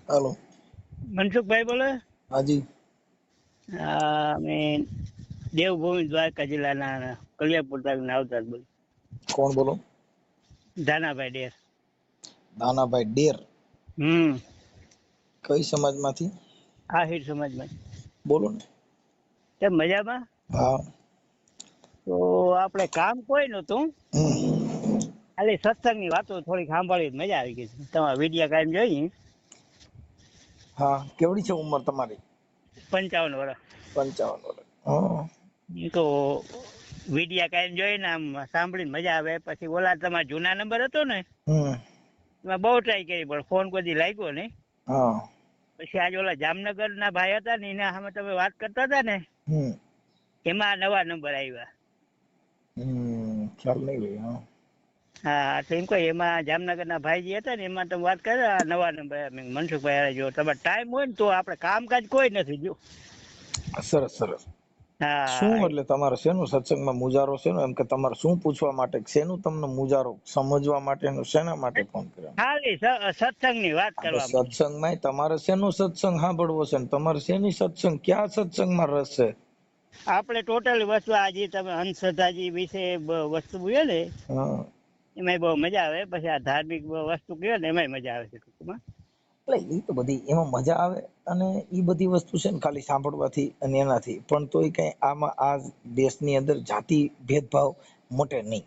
હાલો. મનસુખભાઈ બોલે? હાજી. અમે દેવભૂમિ દ્વારકા જિલ્લાના કલિયાપુર તાલુકાના આવતા બોલ. કોણ બોલો? ધાનાભાઈ ડેર. દાનાભાઈ ડેર. કઈ સમાજમાંથી? આહિર સમાજમાં. બોલો ને. તે મજામાં? હા. તો આપણે કામ કોઈ નતું, ખાલી સત્સંગની વાતો થોડીક સાંભળી મજા આવી ગઈ. તમારા વિડિયા કાયમ જોઈ. હા, કેવડી છે ઉંમર તમારી? 55 વર્ષ. 55 વર્ષ. હા. તો વિડિયા કાયમ જોઈને આમ સાંભળીને મજા આવે. પછી ઓલા તમારા જૂના નંબર હતો ને, એમાં બહુ ટ્રાય કરી પણ ફોન કોઈ દી લાગ્યો નહીં. હા. પછી આજે ઓલા જામનગર ના ભાઈ હતા ને એના સામે તમે વાત કરતા હતા ને, એમાં નવા નંબર આવ્યા. ખ્યાલ નહીં ભાઈ. હા. હા, તો એમ કહે એમાં જામનગર ના ભાઈ જે હતા ને એમાં તમે વાત કરે નવા નંબર. મનસુખભાઈ જો તમારે ટાઈમ હોય ને તો આપણે કામકાજ કોઈ નથી જો. સરસ સરસ. શું હા, એટલે તમારે શેનું સત્સંગમાં મુજારો શેનો, એમ કે તમારે શું પૂછવા માટે, શેનું તમને મુજારો સમજવા માટેનું, શેના માટે ફોન કર્યો? ખાલી સત્સંગની વાત કરવા માટે. સત્સંગમાં તમારે શેનું સત્સંગ સાંભળવો છે ને તમારે શેની સત્સંગ, ક્યાં સત્સંગમાં રસ છે? આપણે ટોટલ વસ્તુ આજે તમે અંધશ્રદ્ધાજી વિશે વસ્તુ કહ્યો ને, એમાં બહુ મજા આવે. પછી આ ધાર્મિક વસ્તુ કહ્યો ને એમાં મજા આવે છે ટૂંકમાં. એટલે એ તો બધી એમાં મજા આવે અને એ બધી વસ્તુ છે ને ખાલી સાંભળવાથી અને એનાથી, પણ તોય કઈ આમાં આ દેશની અંદર જાતિ ભેદભાવ મોટે નહીં.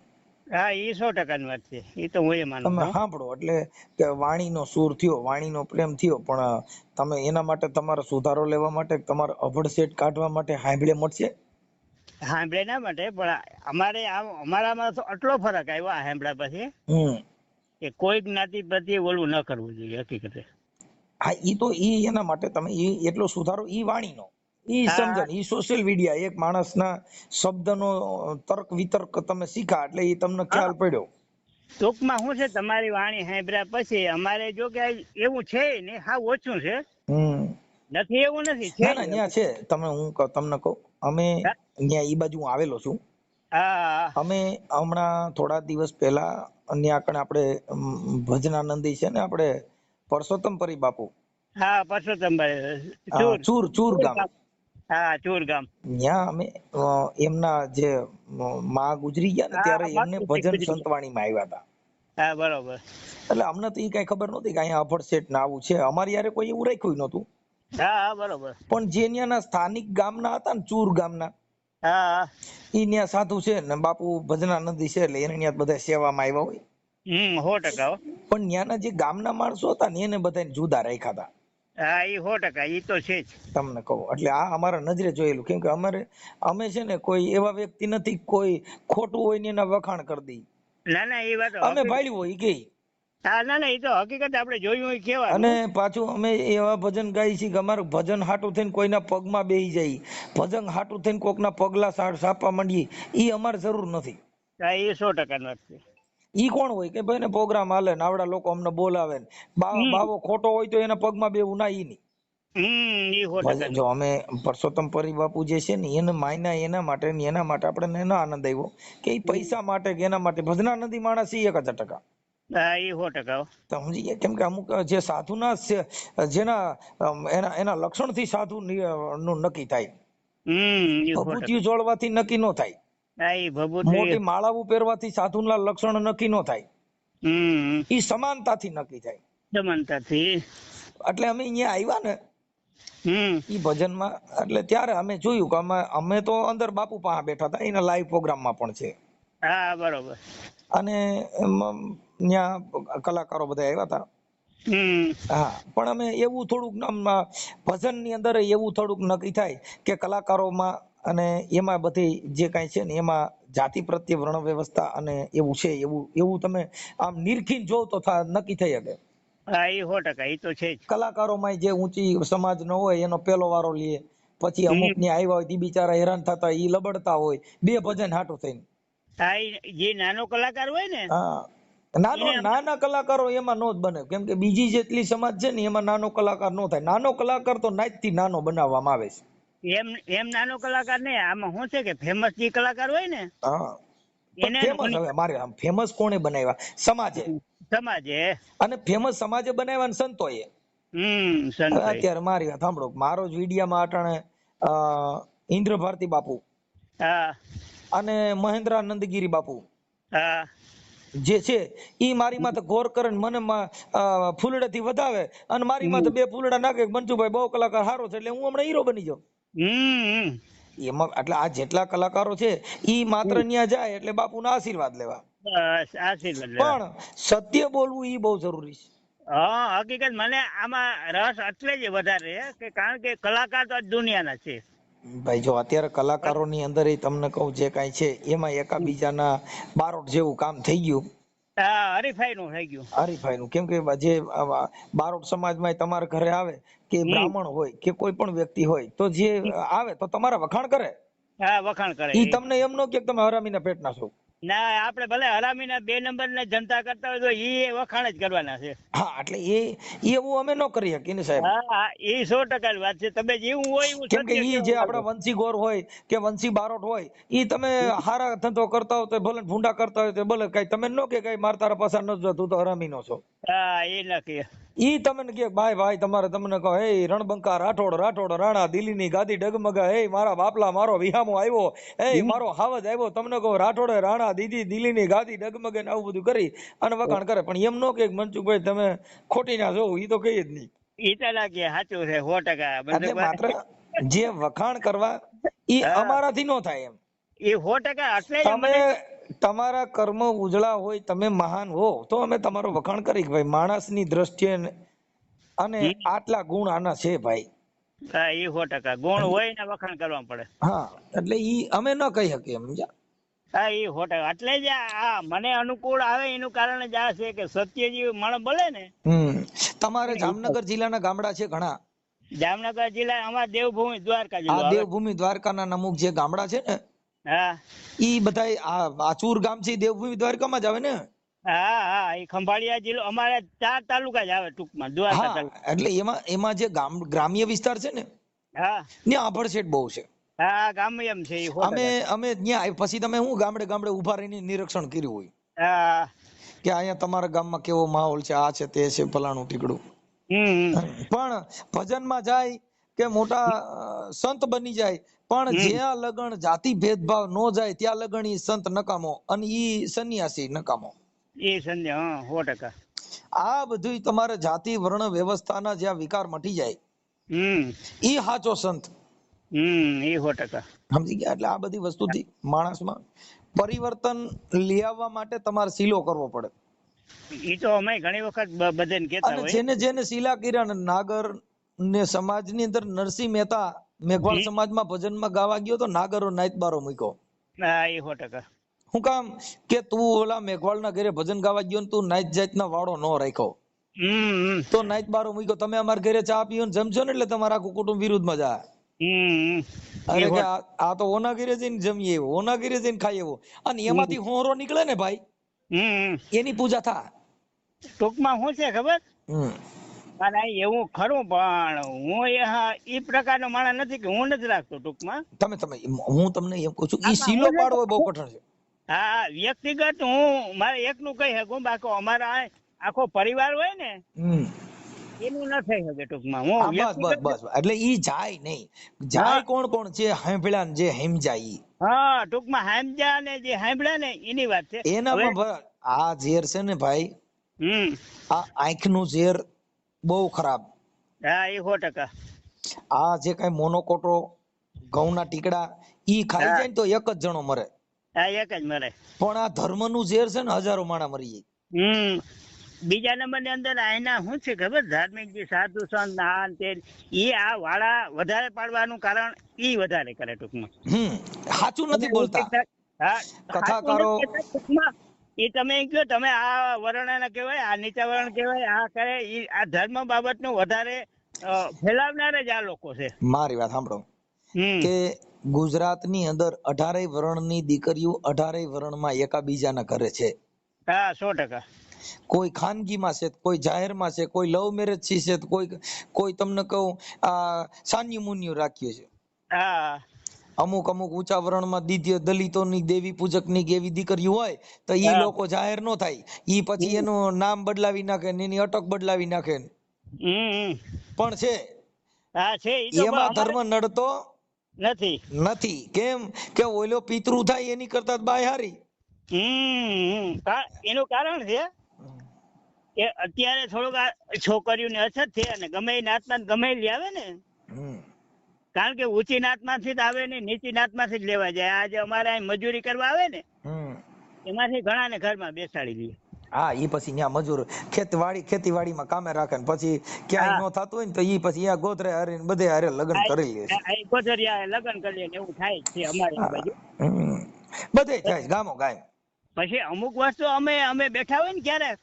હા, એ 100% વાત છે. એ તો હું એ માનું તમે છું. સાંભળો એટલે કે વાણીનો સૂર થયો, વાણીનો પ્રેમ થયો, પણ તમે એના માટે તમારે સુધારો લેવા માટે, તમારે અભડસેટ કાઢવા માટે સાંભળે મળશે. સાંભળે ના માટે પણ અમારામાં તો આટલો ફરક આવ્યો આ સાંભળ્યા પછી કે કોઈ જ્ઞાતિ પ્રત્યે ઓલું ન કરવું જોઈએ હકીકતે. હા, ઈ તો ઈ એના માટે તમે ઈ એટલો સુધારો ઈ વાણીનો, ઈ સમજણ, ઈ સોશિયલ મીડિયા એક માણસના શબ્દનો તર્ક વિતર્ક તમે શીખા એટલે ઈ તમને ખ્યાલ પડ્યો. ટૂંકમાં શું છે તમારી વાણી સાંભળ્યા પછી અમારે જો કે એવું છે ને, હા ઓછું છે, નથી એવું નથી, છે ના ના ત્યાં છે. તમે હું તમને કહું, અમે ત્યાં ઈ બાજુ હું આવેલો છું. અમે હમણાં થોડા દિવસ પહેલા ત્યાં આગળ આપણે ભજનાનંદી છે ને, આપણે પરસોત્તમપરી બાપુ. હા, પરસોત્તમભાઈ ચૂર ગામ. હા, ચૂર ગામ. ત્યાં અમે એમના જે માં ગુજરી ગયા ને ત્યારે એમને ભજન સંતવાણીમાં આવ્યા હતા. હા, બરોબર. એટલે અમને તો એ કઈ ખબર નહોતી કે અહીંયા અભડસેટ ને આવું છે. અમારી યારે કોઈ એવું રાખ્યું નહોતું. હા, બરોબર. પણ જે ત્યાંના સ્થાનિક ગામના હતા ને, ચૂર ગામના, ઈ ત્યાં સાધુ છે ને બાપુ ભજનાનંદી છે, એટલે એને ત્યાં બધા સેવામાં આવ્યા હોય. 100%. પણ ત્યાંના જે ગામના માણસો હતા ને એને બધાને જુદા રાખ્યા હતા. હા, એ 100%. એ તો છે જ. તમને કહું એટલે આ અમારા નજરે જોયેલું, કેમ કે અમે છે ને કોઈ એવા વ્યક્તિ નથી કોઈ ખોટું હોય ને એના વખાણ કરી દઈ. ના ના, એ વાત અમે ભાળ્યું હોય કે. હા, ના ના, એ તો હકીકત આપણે જોયું હોય કેવાનું. અને પાછું અમે એવા ભજન ગાઈ છીએ કે અમારું ભજન હાટું થઈને કોઈના પગમાં બેહી જાય, ભજન હાટું થઈને કોકના પગલા સાપવા માંડીએ, ઈ અમારે જરૂર નથી. હા, એ 100% વાત છે. ઈ કોણ હોય કે ભાઈ ને પ્રોગ્રામ હાલે ને આવડા લોકો અમને બોલાવે ને બાવો ખોટો હોય તો એના પગમાં બેવું ના, ઈ નહીં. જો અમે પરસોત્તમ પરી બાપુ જે છે ને એને માયના એના માટે આપણે એનો આનંદ આવ્યો કે એ પૈસા માટે કે એના માટે ભજનાનંદી માણસ 1000%. હા, એ 100%. સમજી ગયા? કેમ કે અમુક જે સાધુના જેના એના લક્ષણ થી સાધુ નું નક્કી થાય. ભભૂતિયું જોડવાથી નક્કી નો થાય. મોટી માળાઓ પહેરવાથી સાધુના લક્ષણ નક્કી નો થાય. ઈ સમાનતાથી નક્કી થાય. સમાનતાથી. એટલે અમે અહીંયા આવ્યા ને ઈ ભજનમાં, એટલે ત્યારે અમે જોયું કે અમે તો અંદર બાપુ પાસે બેઠા હતા, એના લાઈવ પ્રોગ્રામમાં પણ છે. હા, બરોબર. અને ત્યાં કલાકારો બધા આવ્યા હતા. હા, પણ અમે એવું થોડુંક ભજન ની અંદર એવું થોડુંક નક્કી થાય કે કલાકારોમાં અને એમાં બધી જે કાંઈ છે ને એમાં જાતિ પ્રત્યે વર્ણ વ્યવસ્થા અને એવું છે, એવું તમે આમ નિરખીને જોવ તો નક્કી થઈ શકે. હા, એ 100%. એ તો છે જ. કલાકારોમાં જે ઊંચી સમાજ નો હોય એનો પેલો વારો લે, પછી અમુક ને આવ્યા હોય તે બિચારા હેરાન થતા ઈ લબડતા હોય બે ભજન હાટું થઈને. જે નાનો કલાકાર હોય ને, નાના કલાકારો એમાં નો જ બને, કેમ કે બીજી જેટલી સમાજ છે ને એમાં નાનો કલાકાર નો થાય. નાનો કલાકાર તો નાચ થી નાનો બનાવવામાં આવે છે. એમ નાનો કલાકાર ને આમાં શું છે કે ફેમસ જે કલાકાર હોય ને, ફેમસ હવે મારે ફેમસ કોણે બનાવ્યા? સમાજે. સમાજે. અને ફેમસ સમાજે બનાવ્યા ને સંતોએ. સંત હોય. અત્યારે મારી વાત સાંભળો, મારો જ વિડિયામાં અટાણે ઇન્દ્ર ભારતી બાપુ હા અને મહેન્દ્રાનંદગીરી બાપુ હા જે છે ઈ મારી માથે ગોર કરે ને મને ફૂલડેથી વધાવે અને મારી માથે 2 ફૂલડા નાખે મંજુભાઈ બહુ કલાકાર સારો છે એટલે હું હમણાં હીરો બની જાઉં. એમાં એટલે આ જેટલા કલાકારો છે ઈ માત્ર ન્યા જાય એટલે બાપુના આશીર્વાદ લેવા. બસ આશીર્વાદ લેવા. પણ સત્ય બોલવું ઈ બહુ જરૂરી છે. હા હકીકત મને આમાં રસ એટલે જ વધારે છે કે કારણ કે કલાકાર તો દુનિયાના છે ભાઈ. જો અત્યારે કલાકારોની અંદર તમને કહું જે કાંઈ છે એમાં એકાબીજાના બારોટ જેવું કામ થઈ ગયું. હરીફાઈ નું થઈ ગયું. હરીફાઈનું કેમ કે જે બારોટ સમાજમાં તમારા ઘરે આવે કે બ્રાહ્મણ હોય કે કોઈ પણ વ્યક્તિ હોય તો જે આવે તો તમારા વખાણ કરે. વખાણ કરે. ઈ તમને એમ નો કે તમે હરામીના પેટના છો. ના આપણે ભલે હરામીના 2 નંબરના જનતા કરતા હોય તો ઈ વખાણ જ કરવાના છે. હા એટલે એવું અમે ન કરી શકીએ ને સાહેબ. હા એ 100% વાત છે. તમે જેવું હોય એવું કેમ કે સત્ય ઈ જે આપણા વંશી ગોર હોય કે વંશી બારોટ હોય ઈ તમે હારા ધંધો કરતા હોય તો ભલે ભૂંડા કરતા હોય તો ભલે કઈ તમે ન કે કઈ માર તારા પસાર ન જો તું તો હરામી નો છો. હા એ નક્કી. ઈ તમને કે ભાઈ તમને કહો હે રણબંકા રાઠોડ રાણા દિલ્હીની ગાદી ડગમગા હે મારા બાપલા મારો વિહામો આવ્યો હે મારો હાવજ આવ્યો તમને કહો રાઠોડે રાણા દીદી દિલ્હીની ગાદી ડગમગે ને આવું બધું કરી અને વખાણ કરે. પણ એમ નો કે મનસુખભાઈ તમે ખોટી ના જો ઈ તો કઈ જ નહીં. ઈ તો લાગે સાચું છે 100%. એટલે માત્ર જે વખાણ કરવા ઈ અમારાથી નો થાય એમ. એ 100% એટલે તમે તમારા કર્મ ઉજળા હોય તમે મહાન હો તો અમે તમારો વખાણ કરી કે ભાઈ માણસની દ્રષ્ટિએ અને આટલા ગુણ આના છે ભાઈ. હા એ 100% ગુણ હોય ને વખાણ કરવા પડે. હા એટલે ઈ અમે ન કહી શકીએ સમજ્યા. હા એ 100% એટલે જ આ મને અનુકૂળ આવે એનું કારણ જ આ છે કે સત્યજી માણસ બોલે ને. તમારે જામનગર જિલ્લાના ગામડા છે ઘણા. જામનગર જિલ્લા અમારા દેવભૂમિ દ્વારકા જિલ્લો. આ દેવભૂમિ દ્વારકાના અમુક જે ગામડા છે ને હા ઈ બધા આ ચૂર ગામ છે દેવભૂમિ દ્વારકામાં જ આવે ને. હા એ ખંભાળિયા જિલ્લો અમારે 4 તાલુકા જ આવે ટૂંકમાં દ્વારકા તાલુકા. એટલે એમાં જે ગ્રામ્ય વિસ્તાર છે ને હા ત્યાં આભડછેટ બહુ છે. હા ગામ એમ છે. અમે ત્યાં પછી તમે હું ગામડે ઉભા રહીને નિરીક્ષણ કર્યું હોય કે અહીંયા તમારા ગામમાં કેવો માહોલ છે આ છે તે છે ફલાણું ટીકડું. પણ ભજનમાં જાય કે મોટા સંત બની જાય પણ જ્યાં લગન જાતિ ભેદભાવ નો જાય ત્યાં લગન ઈ સંત નકામો અને ઈ સન્યાસી નકામો. એ સંધ્યા 100%. આ બધું તમારે જાતિ વર્ણ વ્યવસ્થાના જ્યાં વિકાર મટી જાય ઈ સાચો સંત. એ 100%. સમજી ગયા. એટલે આ બધી વસ્તુથી માણસમાં પરિવર્તન લઈ આવવા માટે તમારે શીલો કરવો પડે. ઈ તો અમે ઘણી વખત બધાને કહેતા હોય. અને જેને શીલા કર્યા નાગર ને સમાજની અંદર નરસિંહ મહેતા મેઘવાળ સમાજમાં ભજનમાં ગાવા ગયો તો નાગરો નાઈતબારો મૂક્યો. હા એ 100%. હું કામ કે તું ઓલા મેઘવાળના ઘરે ભજન ગાવા ગયો ને તું નાઈત જાતના વાળો ન રાખ્યો તો નાઈતબારો મૂક્યો. તમે અમારા ઘરે ચા પીઓ ને જમશો ને એટલે તમારા આખું કુટુંબ વિરુદ્ધમાં જાય. અરે કે આ તો ઓના ઘરે જઈને જમીએ એવો ઓના ઘરે જઈને ખાઈ એવો અને એમાંથી હોરો નીકળે ને ભાઈ એની પૂજા થા. ટૂંકમાં શું છે ખબર અને એવું ખરું પણ હું એ પ્રકારનો માણસ નથી કે હું નથી રાખતો ટૂંકમાં. હું તમને એમ કહું છું ઈ શીલો પાડવો બહુ કઠણ છે. હા વ્યક્તિગત હું મારે એકનું કહી શકું બાકી અમારા આખો પરિવાર હોય ને એનું ન થઈ શકે ટૂંકમાં. હું બસ એટલે ઈ જાય નહીં. જાય કોણ છે હાંભળ્યા ને જે હેમજાય. હા ટૂંકમાં હાંભળ્યા ને જે હાંભળ્યા ને એની વાત છે. એનામાં આ ઝેર છે ને ભાઈ આ આંખનું ઝેર બહુ ખરાબ. હા એ 100%. આ જે કઈ મોનોકોટો ઘઉંના ટીકડા ઈ ખાઈ જાય ને તો એક જ જણો મરે. હા એક જ મરે. પણ આ ધર્મનું ઝેર છે ને હજારો માણા મરી જાય. બીજા નંબર ની અંદર આના શું છે ખબર ધાર્મિક જે સાધુ સંત ના તે આ વાળા વધારે પાડવાનું કારણ ઈ વધારે કરે ટૂંકમાં. સાચું નથી બોલતા કથાકારો. એ તમે કહો તમે આ વર્ણ કહેવાય આ નીચા વર્ણ કહેવાય આ કરે આ ધર્મ બાબત નું વધારે ફેલાવનાર જ આ લોકો છે. મારી વાત સાંભળો કે ગુજરાતની અંદર 18 વર્ણની દીકરીઓ 18 વર્ણમાં એકાબીજાના ઘરે છે. હા 100%. કોઈ ખાનગીમાં છે કોઈ જાહેરમાં છે કોઈ લવ મેરેજ છે કોઈ તમને કહું સાન્યુ મુન્યુ રાખ્યું છે. અમુક ઊંચા વર્ણમાં દલિતોની દેવી પૂજકની એવી દીકરીઓ હોય તો ઈ લોકો જાહેર નો થાય ઈ પછી એનું નામ બદલાવી નાખે ને એની અટક બદલાવી નાખે પણ છે. હા છે, ઈ તો એમાં અમારે ધર્મ નડતો નથી. નથી. કેમ કે ઓલો પિતૃ થાય એની કરતા બાય હારી. એનું કારણ છે કે અત્યારે થોડુંક આ છોકરીઓની અછત છે, અને ગમે એ નાતમાં ગમે એ લઈ આવે ને, કારણ કે ઊંચી નાતમાંથી જ આવે ને નીચી નાતમાંથી જ લેવા જાય. આજે અમારે અહીં મજૂરી કરવા આવે ને, એમાંથી ઘણા ને ઘરમાં બેસાડી દઈએ. હા, ઈ પછી ત્યાં મજૂર ખેતીવાડીમાં કામે રાખે ને પછી ક્યાંય હા નો થતું હોય ને તો ઈ પછી ત્યાં ગોતરે હરીને બધે હારે લગ્ન કરી લે છે. ગોધરિયા લગ્ન કરીએ ને એવું થાય છે અમારે આ બાજુ. બધે થાય ગામો ગાય. પછી અમુક વસ્તુ અમે બેઠા હોય ને ક્યારેક,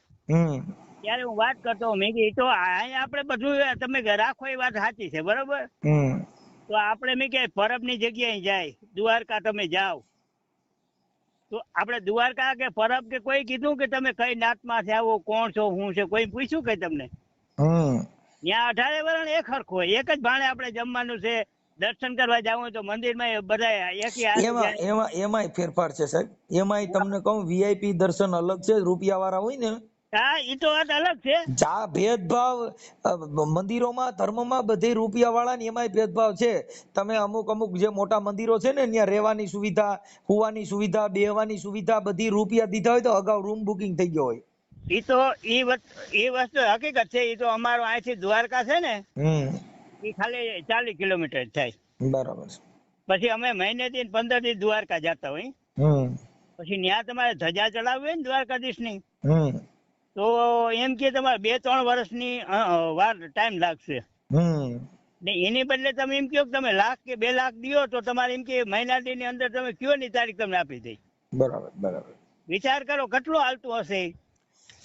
ત્યારે હું વાત કરતો મેં કીધું તો અહીંયા આપણે બધું તમે રાખો એ વાત સાચી છે, બરોબર. તો આપણે મેં કે પરબની જગ્યાએ જાય, દ્વારકા તમે જાઓ તો આપણે દ્વારકા કે પરબ કે કોઈ કીધું કે તમે કઈ નાતમાં આવો, કોણ છો, શું છે, કોઈ પૂછ્યું કે તમને? ત્યાં 18 વર્ષ એક હરખો હોય, એક જ ભાણે આપણે જમવાનું છે. દર્શન કરવા જવું તો મંદિરમાં બધા એમાંય ફેરફાર છે સાહેબ. એમાંય તમને કહું વીઆઈપી દર્શન અલગ છે, રૂપિયા વાળા હોય ને. હા, ઈ તો વાત અલગ છે. જા ભેદભાવ મંદિરોમાં ધર્મમાં બધે રૂપિયા વાળા ને એમાંય ભેદભાવ છે. તમે અમુક જે મોટા મંદિરો છે ને ત્યાં રહેવાની સુવિધા, હુવાની સુવિધા, બેહવાની સુવિધા બધી રૂપિયા દીધા હોય તો અગાઉ રૂમ બુકિંગ થઈ ગયો હોય. ઈ વસ્તુ હકીકત છે. ઈ તો અમારો અહીંથી દ્વારકા છે ને, ઈ ખાલી 40 કિલોમીટર થાય. બરાબર. પછી અમે મહિનેથી 15 દી દ્વારકા જતા હોય. પછી ત્યાં તમારે ધજા ચડાવવી હોય ને દ્વારકાધીશ ની, તો એમ કે તમારે 2-3 વર્ષની વાર ટાઈમ લાગશે. ને એની બદલે તમે એમ કહો કે તમે 1 લાખ કે 2 લાખ દિયો તો તમારે એમ કે મહિના દી ની અંદર તમે કયો ની તારીખ તમને આપી દઈ. બરાબર. વિચાર કરો કેટલું હાલતું હશે.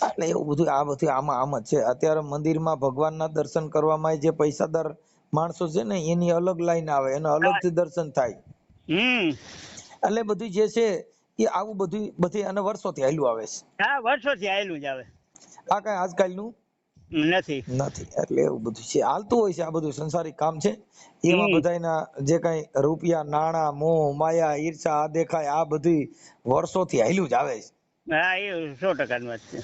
એટલે એવું બધું આ બધું આમ જ છે. અત્યારે મંદિરમાં ભગવાનના દર્શન કરવામાં જે પૈસાદાર માણસો છે ને એની અલગ લાઈન આવે, એના અલગથી દર્શન થાય. એટલે બધું જે છે એ આવું બધું અને વર્ષોથી હાલ્યું આવે છે. હા, વર્ષોથી હાલ્યું જ આવે. આ કઈ આજકાલનું નથી. એટલે એવું બધું છે, હાલતું હોય છે. આ બધું સંસારિક કામ છે. એમાં બધાના જે કઈ રૂપિયા, નાણા, મોહ, માયા, ઈર્ષા, આ દેખાય, આ બધું વર્ષોથી હાલ્યું જ આવે છે. હા, એ 100% વાત છે.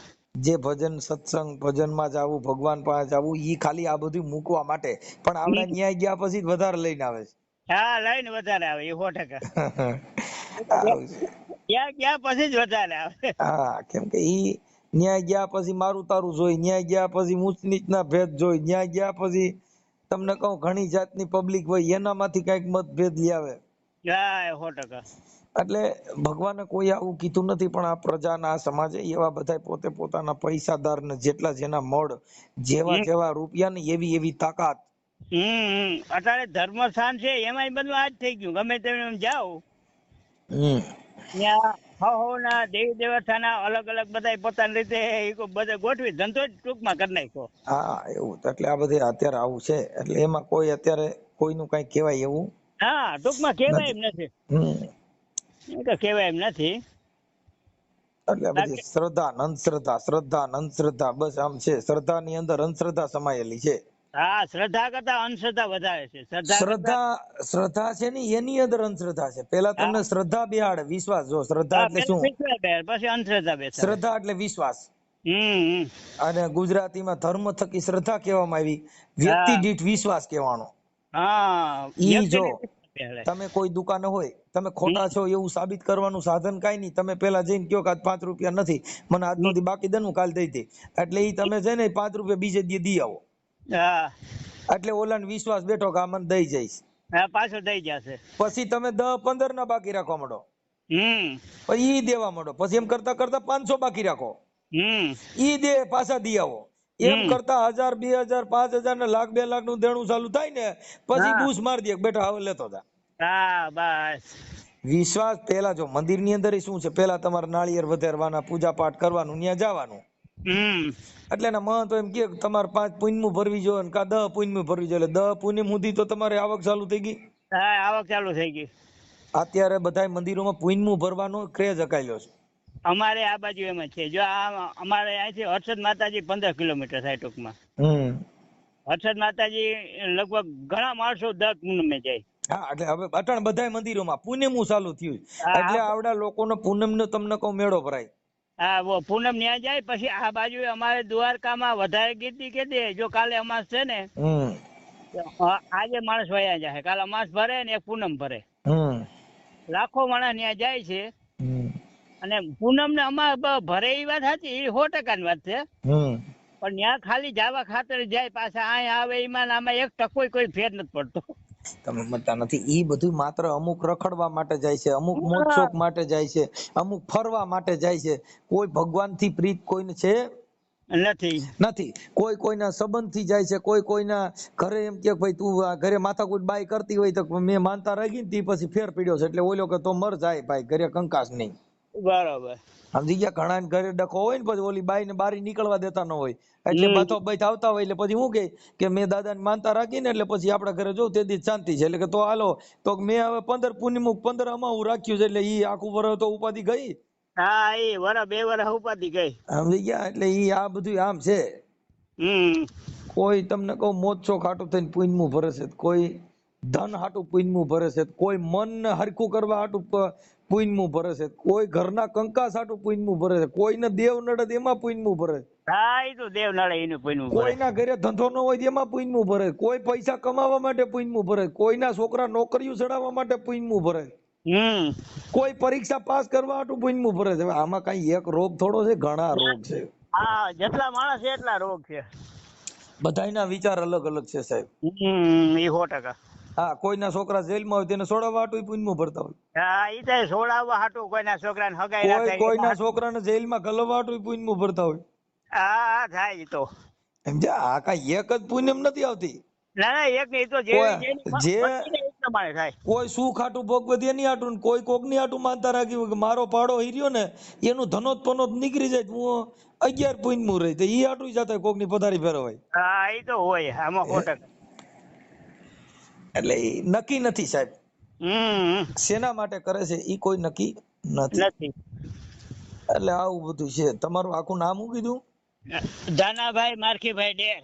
જે ભજન સત્સંગ, ભજનમાં જવું, ભગવાન પાસે જવું, ઈ ખાલી આ બધું મૂકવા માટે. પણ આપણે ન્યાય ગયા પછી વધારે લઈને આવે છે. હા, લઈને વધારે આવે એ 100%. ગયા પછી જ વધારે આવે. હા, કેમ કે ઈ ન્યાય ગયા પછી મારું તારું જોઈ, ન્યાય ગયા પછી ઊંચ નીચના ભેદ જોઈ, ન્યાય ગયા પછી તમને કહું ઘણી જાતની પબ્લિક હોય એનામાંથી કઈક મતભેદ લઈ આવે. હા, 100%. એટલે ભગવાને કોઈ આવું કીધું નથી, પણ આ પ્રજાના સમાજે એવા બધા પોતે પોતાના પૈસાદાર ને જેટલા જેના મળ, જેવા રૂપિયા ને એવી તાકાત. અત્યારે ધર્મ સ્થાન છે એમાંય બધું આજ થઈ ગયું. ગમે તેમ જાઓ ત્યાં દેવી દેવતાના અલગ અલગ બધા પોતાની રીતે બધા ગોઠવી ધંધો જ ટૂંકમાં કરી નાખ્યો. હા, એવું એટલે આ બધે અત્યારે આવું છે. એટલે એમાં કોઈ અત્યારે કોઈનું કઈ કહેવાય એવું ટૂંકમાં કહેવાય એમ નથી. કહેવાય એમ નથી. એટલે બધી શ્રદ્ધા બસ આમ છે. શ્રદ્ધા ની અંદર અંધશ્રદ્ધા સમાયેલી છે. હા, શ્રદ્ધા કરતા અંધશ્રદ્ધા વધારે છે. શ્રદ્ધા છે ને એની અંદર અંધશ્રદ્ધા છે. પેલા તમને શ્રદ્ધા બેહાડે, વિશ્વાસ. જો શ્રદ્ધા એટલે શું? પછી અંધશ્રદ્ધા બેસાડે. શ્રદ્ધા એટલે વિશ્વાસ. અને ગુજરાતીમાં ધર્મ થકી શ્રદ્ધા કહેવામાં આવી, વ્યક્તિ દીઠ વિશ્વાસ કહેવાનો. ઈ જો તમે કોઈ દુકાને હોય, તમે ખોટા છો એવું સાબિત કરવાનું સાધન કઈ નહીં. તમે પેલા જઈને કયો કે 5 રૂપિયા નથી, મને આજનો દી બાકી દે, હું કાલ દઈ દે. એટલે ઈ તમે છે ને 5 રૂપિયા બીજે દી દી આવો. એટલે ઓલાને વિશ્વાસ બેઠો કે આ મને દઈ જઈશ, પાછો દઈ જશે. પછી તમે 10-15 ના બાકી રાખવા માંડો, પછી ઈ દેવા માંડો. પછી એમ કરતા કરતા 500 બાકી રાખો, ઈ દે પાછા દી આવો. એમ કરતા 1000, 2000, 5000 ને 1 લાખ 2 લાખ નું દેણું ચાલુ થાય ને પછી બૂસ મારી દે બેટા હવે લેતો જા. બસ વિશ્વાસ. પેલા જો મંદિર ની અંદર શું છે, પેલા તમારે નાળિયેર વધારવાના, પૂજા પાઠ કરવાનું, ત્યાં જવાનું. એટલે એના મહંતો એમ કે તમારે 5 પૂનમું ભરવી જોઈએ ને 10 પૂનમું ભરવી જોઈએ. 10 પૂનમ સુધી તો તમારે આવક ચાલુ થઈ ગઈ. આવક ચાલુ થઈ ગઈ. અત્યારે બધા મંદિરોમાં પૂનમું ભરવાનો ક્રેઝ અકાયેલો છે. અમારે આ બાજુ એમ જ છે. જો અમારે અહીંથી હર્ષદ માતાજી 15 કિલોમીટર થાય ટૂંકમાં. હર્ષદ માતાજી લગભગ ઘણા માણસો દર પૂનમે જાય. હા, એટલે હવે અટાણ બધા મંદિરોમાં પૂનમું ચાલુ થયું. એટલે આવડા લોકોનો પૂનમ નો તમને કહું મેળો ભરાય. હા પૂનમ ન્યા જાય પછી આ બાજુ અમારે દ્વારકામાં વધારે ગીતી કે દે જો કાલે અમાસ છે ને આજે માણસ વયા જાય કાલે અમાસ ભરે ને એક પૂનમ ભરે લાખો માણસ ત્યાં જાય છે અને પૂનમ ને અમાસ ભરે એ વાત સાચી એ 100% ની વાત છે પણ ત્યાં ખાલી જવા ખાતર જાય પાછા અહીંયા આવે એમાં આમાં 1% કોઈ ફેર નથી પડતો. તમે મતતા નથી ઈ બધું માત્ર અમુક રખડવા માટે જાય છે, અમુક મોજ શોખ માટે જાય છે, અમુક ફરવા માટે જાય છે. કોઈ ભગવાન થી પ્રીત કોઈને છે નથી. કોઈ કોઈના સંબંધ થી જાય છે, કોઈ કોઈના ઘરે એમ કે ભાઈ તું ઘરે માથાકૂટ બાઈ કરતી હોય તો મેં માનતા રાખી ને પછી ફેર પીડ્યો છે એટલે ઓલો કે તો મર જાય ભાઈ ઘરે કંકાસ નહીં. બરાબર સમજી ગયા. ઘણા ઘરે ડખો હોય ને પછી ઓલી બાઈ ને બારી નીકળવા દેતા ન હોય એટલે બાથો બાઈ આવતા હોય એટલે પછી શું કે મેં દાદા ને માનતા રાખી ને એટલે પછી આપડા ઘરે જોઉં તે દી શાંતિ છે એટલે કે તો હાલો તો મેં હવે 15 પૂનમ 15 અમાવું રાખ્યું છે એટલે ઈ આખું વર્ષ તો ઉપાધિ ગઈ. હા એ વરા 2 વર્ષ ઉપાધિ ગઈ. સમજી ગયા. એટલે ઈ આ બધું આમ છે. કોઈ તમને કહું મોજ શોખ હાટું થઈને પુણ્યમું ભરે છે, કોઈ ધન હાટું પુણ્યમું ભરે છે, કોઈ મન ને હરખું કરવા હાટું પુણ્યમું ભરે છે, કોઈ ઘરના કંકાસ હાટું પુણ્યમું ભરે છે, કોઈને દેવ નડે એમાં પુણ્યમું ભરે. હા એ તો દેવ નડે એનું પુણ્યમું ભરે. કોઈના ઘરે ધંધો ન હોય એમાં પુણ્યમું ભરે, કોઈ પૈસા કમાવા માટે પુણ્યમું ભરે, કોઈના છોકરા નોકરીઓ ચડાવવા માટે પુણ્યમું ભરે, કોઈ પરીક્ષા પાસ કરવા હાટું પુણ્યમું ભરે છે. આમાં કઈ એક રોગ થોડો છે, ઘણા રોગ છે. હા જેટલા માણસ છે એટલા રોગ છે. બધાયના વિચાર અલગ અલગ છે સાહેબ. એ 100%. હા કોઈના છોકરા જેલમાં હોય તેને છોડાવવા હાટું પુણ્યમું ભરતા હોય. હા ઈ તો છોડાવવા હાટું કોઈના છોકરાને હગાઈ ના થાય, કોઈના છોકરાને જેલમાં ગલવા હાટું પુણ્યમું ભરતા હોય. હા થાય તો સમજ્યા. આ કઈ એક જ પુણ્યમ નથી આવતી. ના એક નહીં તો કોઈ સુખ હાટું ભોગવે એની હાટું, કોઈ કોક ની હાટું માનતા રાખ્યું કે મારો પાડો હીર્યો ને એનું ધનોત પનોત નીકળી જાય હું 11 પુણ્યમું રહી તો ઈ હાટું જતા કોક ની પથારી ફેરવાય. હા એ તો હોય આમાં 100%. એટલે નક્કી નથી સાહેબ. શેના માટે કરે છે ઈ કોઈ નક્કી નથી. એટલે આવું બધું છે. તમારું આખું નામ શું કીધું? ધાનાભાઈ મારખીભાઈ ડેર.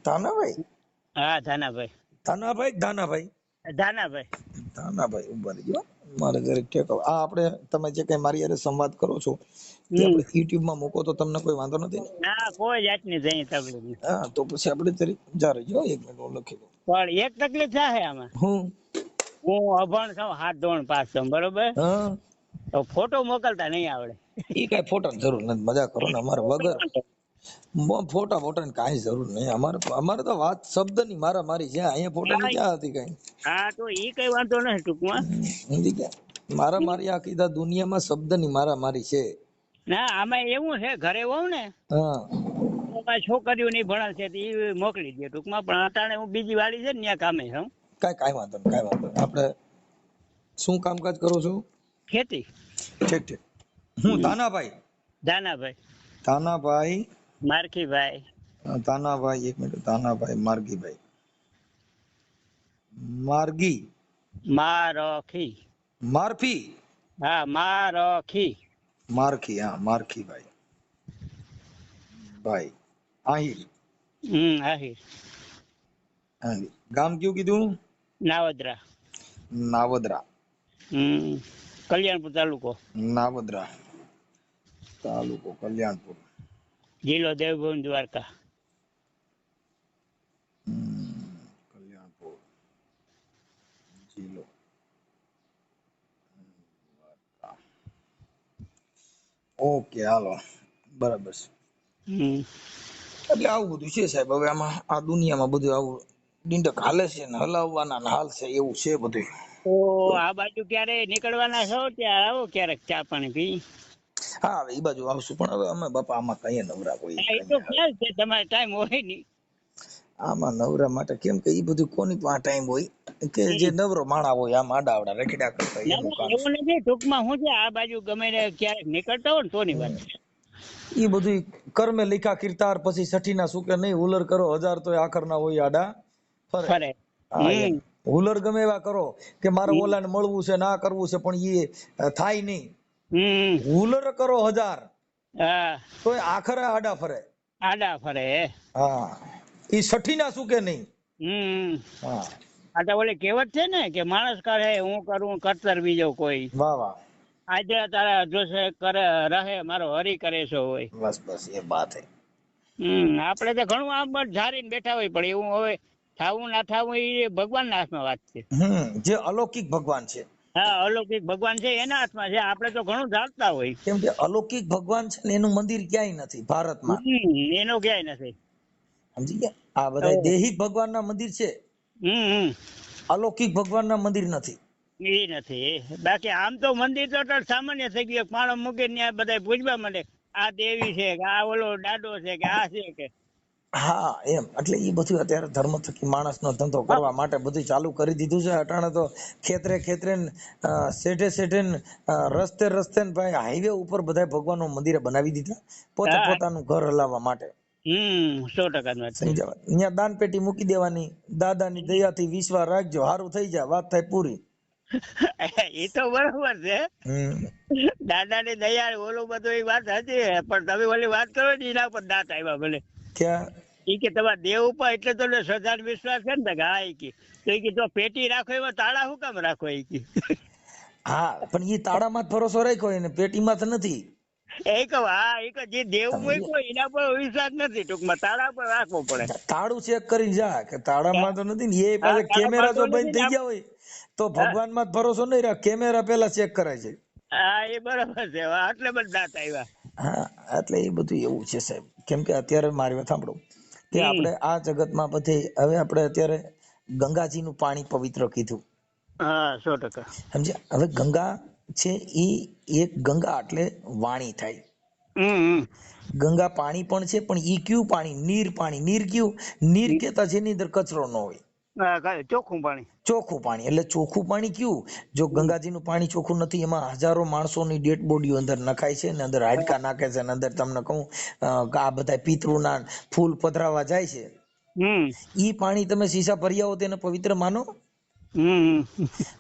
ધાનાભાઈ? હા ધાનાભાઈ. ધાનાભાઈ ઉભા રહેજો મારે જરીક ટેકો. આ આપણે તમે જે કઈ મારી હારે સંવાદ કરો છો તે આપણે YouTube માં મૂકો તો તમને કોઈ વાંધો નથી ને? ના કોઈ જાતની જઈ તકલીફ. હા તો પછી આપણે જરીક જા રહેજો 1 મિનિટ હું લખી દઉં. પણ એક તકલીફ છે આમાં. હું અભણ છું, હાથ ધોણ પાસ છું બરોબર. તો ફોટો મોકલતા નહીં આવડે. ઈ કઈ ફોટાની જરૂર નથી, મજા કરો ને. અમારે વગર ફોટા કાંઈ જરૂર નહીં. અમારે તો વાત શબ્દની મારામારી છે. અહીંયા ફોટાની ક્યાં હતી કઈ? હા તો ઈ કઈ વાંધો નથી ટૂંકમાં. સમજી ગયા. મારામારી આ કીધા દુનિયામાં શબ્દની મારામારી છે. ના આમાં એવું છે ઘરે હોઉં ને છોકરીઓ ની ભણેલ છે એ મોકલી દે ટૂંકમાં. પણ અટાણે હું બીજી વાળી છે ને ત્યાં કામે છું. કાંઈ વાંધો નહીં. આપણે શું કામકાજ કરો છો? ખેતી. ઠીક. હું ધાનાભાઈ મારખીભાઈ. 1 મિનિટ. ધાનાભાઈ મારગીભાઈ. મારફી. હા મારખી. હા મારખીભાઈ. ભાઈ આહિર. ગામ કયું કીધું? નાવદરા. કલ્યાણપુર તાલુકો. નાવદરા તાલુકો કલ્યાણપુર, જિલ્લો દેવભૂમિ દ્વારકા. કલ્યાણપુર જિલ્લો દ્વારકા. ઓકે હાલો બરાબર છે. એટલે આવું બધું છે સાહેબ. હવે આમાં આ દુનિયામાં બધું આવું ડીંડક હાલે છે ને હલાવવાના હાલ છે એવું છે બધું. તો આ બાજુ ક્યારે નીકળવાના છો ત્યારે આવો ક્યારેક ચા પાણી પી. હા એ બાજુ આવશું પણ હવે અમે બાપા આમાં કઈ નવરા હોય. તો ખ્યાલ છે તમારે ટાઈમ હોય નહીં આમાં નવરા માટે. કેમ કે એ બધું કોની પાસે ટાઈમ હોય કે જે નવરો માણા હોય આમ આડાવડા રખડ્યા કરતા એનું કામ. એવું નથી ટૂંકમાં શું છે આ બાજુ ગમે ક્યારેક નીકળતા હોય ને તોની વાત. એ બધું કર્મે લીખા કીર્તાર પછી સઠીના સુકે નહીં. હુલર કરો 1000 તો આખરના હોય આડા ફરે. હુલર ગમે એવા કરો કે મારે ઓલાને મળવું છે ના કરવું છે પણ એ થાય નહીં. હુલર કરો 1000 તો આખરે આડા ફરે. હા એ સઠીના સુકે નહીં. ઓલે કહેવત છે ને કે માણસ કરે હું કરું કરતર બીજો કોઈ. વાહ વાહ. આજે તારા જોશે કરે રહે મારો હરી કરે છો હોય. બસ બસ એ બાત હે. આપણે તો ઘણું આમ ધારીને બેઠા હોય પણ એવું હવે થાવું ના થાવું એ ભગવાનના હાથમાં વાત છે. જે અલૌકિક ભગવાન છે. હા, અલૌકિક ભગવાન છે એના હાથમાં છે. આપણે તો ઘણું ધારતા હોય. કેમ કે અલૌકિક ભગવાન છે ને એનું મંદિર ક્યાંય નથી ભારતમાં. એનો ક્યાંય નથી. સમજી ગયા? આ બધા દૈહિક ભગવાનના મંદિર છે, અલૌકિક ભગવાનના મંદિર નથી. એ નથી. બાકી આમ તો મંદિર તો સામાન્ય થઈ ગયું. માણસ મૂકે ત્યાં બધા પૂજવા માંડે, આ દેવી છે કે આ ઓલો દાડો છે કે આ છે કે. હા એમ. એટલે એ બધું અત્યારે ધર્મ થકી માણસનો ધંધો કરવા માટે બધું ચાલુ કરી દીધું છે. અટાણે તો ખેતરે ખેતરે શેઠે શેઠે રસ્તે રસ્તે ભાઈ હાઈવે ઉપર બધા ભગવાનનો મંદિરે બનાવી દીધા પોતે પોતાનું ઘર હલાવવા માટે. 100% સમજાવ. અહીંયા દાન પેટી મૂકી દેવાની, દાદાની દયાથી વિશ્વાસ રાખજો, સારું થઈ જાય, વાત થાય પૂરી. એ તો બરોબર છે. દાદાની દયા ઓલું બધું એ વાત હતી, પણ તમે ઓલી વાત કરો ને એના પર દાંત આવ્યા ભલે. ક્યાં? ઈ કે તમારા દેવ ઉપર એટલે તો શ્રદ્ધા વિશ્વાસ છે ને. હા ઈ કે તો ઈ કે જો પેટી રાખો એમાં તાળા શું કામ રાખો ઈ કે. હા પણ એ તાળામાં જ ભરોસો રાખ્યો એને, પેટીમાં તો નથી. એ કહો હા, એ કહો જે દેવ મૂક્યો એના પર વિશ્વાસ નથી, ટૂંકમાં તાળા પર રાખવો પડે. તાળું ચેક કરીને જા કે તાળામાં તો નથી ને. એ પાસે કેમેરા જો બંધ થઈ ગયા હોય તો ભગવાનમાં ભરોસો નહીં રાખ, કેમેરા પેલા ચેક કરાય છે. હા એ બરોબર છે. એટલે બધા દાંત આવ્યા. હા એટલે એ બધું એવું છે સાહેબ. કેમ કે અત્યારે મારી વાત સાંભળો કે આપણે આ જગતમાં બધે હવે આપણે અત્યારે ગંગાજીનું પાણી પવિત્ર કીધું. હા 100%. સમજ્યા? હવે ગંગા છે એ એક ગંગા એટલે વાણી થાય. ગંગા પાણી પણ છે, પણ ઈ કયું પાણી? નીર પાણી. નીર કયું? નીર કેતા જેની અંદર કચરો ન હોય, ચોખ્ખું પાણી. ચોખ્ખું પાણી. એટલે ચોખ્ખું પાણી કયું? જો ગંગાજીનું પાણી ચોખ્ખું નથી, એમાં હજારો માણસોની ડેડ બોડીઓ અંદર નખાય છે ને, અંદર હાડકા નાખે છે ને, અંદર તમને કહું આ બધા પિતૃના ફૂલ પધરાવા જાય છે. ઈ પાણી તમે સીસા ભરી આવો તેને પવિત્ર માનો?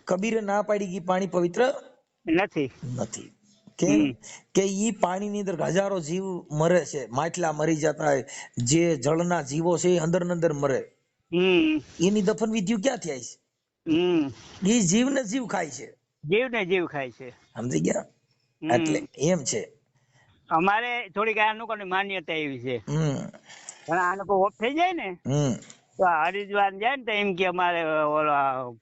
કબીરે ના પાડી કે પાણી પવિત્ર નથી. કેમ કે ઈ પાણીની અંદર હજારો જીવ મરે છે, માટલા મરી જતા હોય, જે જળના જીવો છે એ અંદર અંદર મરે. એની દફન વિધિ ક્યાં થાય છે? એ જીવ ને જીવ ખાય છે. જીવ ને જીવ ખાય છે. સમજી ગયા? એટલે એમ છે. અમારે થોડીક આ લોકોની માન્યતા એવી છે, પણ આ લોકો ઓફ થઈ જાય ને તો હરિદ્વાર જાય ને તો એમ કે અમારે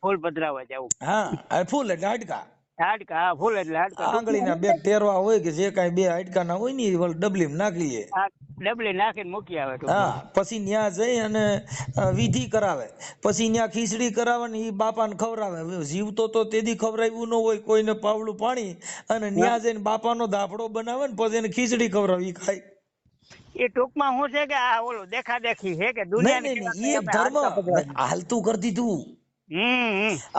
ફૂલ પધરાવા જવું. હા ફૂલ એટલે હાડકા. હાડકા ફૂલ એટલે હાડકા. આંગળીના બે ટેરવા હોય કે જે કઈ બે હાડકા ના હોય ને ડબલી નાખી લે. ડબલી નાખીને મૂકી આવે. હા પછી ન્યા જઈ અને વિધિ કરાવે, પછી ન્યા ખીચડી કરાવે ને એ બાપાને ખવડાવે. જીવતો તો તેદી ખવડાવ્યું ન હોય કોઈને પાવડું પાણી, અને ન્યા જઈને બાપાનો દાફડો બનાવે ને પછી એને ખીચડી ખવડાવે, ઈ ખાય. એ ટૂંકમાં શું છે કે આ ઓલું દેખા દેખી છે કે દુનિયા ધર્મ હાલતું કરી દીધું.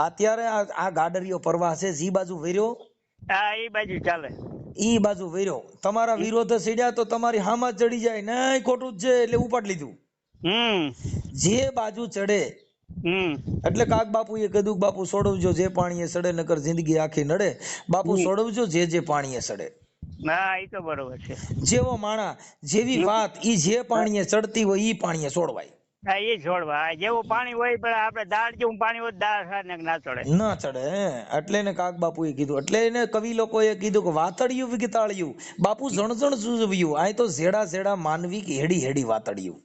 અત્યારે આ ગાડરીઓ પ્રવાહ છે, જી બાજુ વેર્યો એ બાજુ ચાલે, ઈ બાજુ વેર્યો. તમારા વિરોધ સીડ્યા તો તમારી હામાં ચડી જાય, નહીં ખોટું જ છે એટલે ઉપાડ લીધું. જે બાજુ ચડે એટલે કાક બાપુ એ કીધું બાપુ સોડવજો જે પાણીએ સડે, નકર જિંદગી આખી નડે. બાપુ સોડવજો જે પાણીએ સડે. હા એ તો બરોબર છે. જેવો માણા જેવી વાત, ઈ જે પાણીએ ચડતી હોય ઈ પાણીએ છોડવાય. હા એ છોડવા જેવું પાણી હોય, પણ આપણે દાળ જેવું પાણી હોય દાળ ના ચડે, ના ચડે. એટલે ને કાક બાપુ એ કીધું, એટલે એને કવિ લોકોએ કીધું કે વાતળિયું વિગતાળિયું બાપુ જણજણ સૂઝવ્યું. આ તો ઝેડા ઝેડા માનવી કે હેડી હેડી વાતળિયું.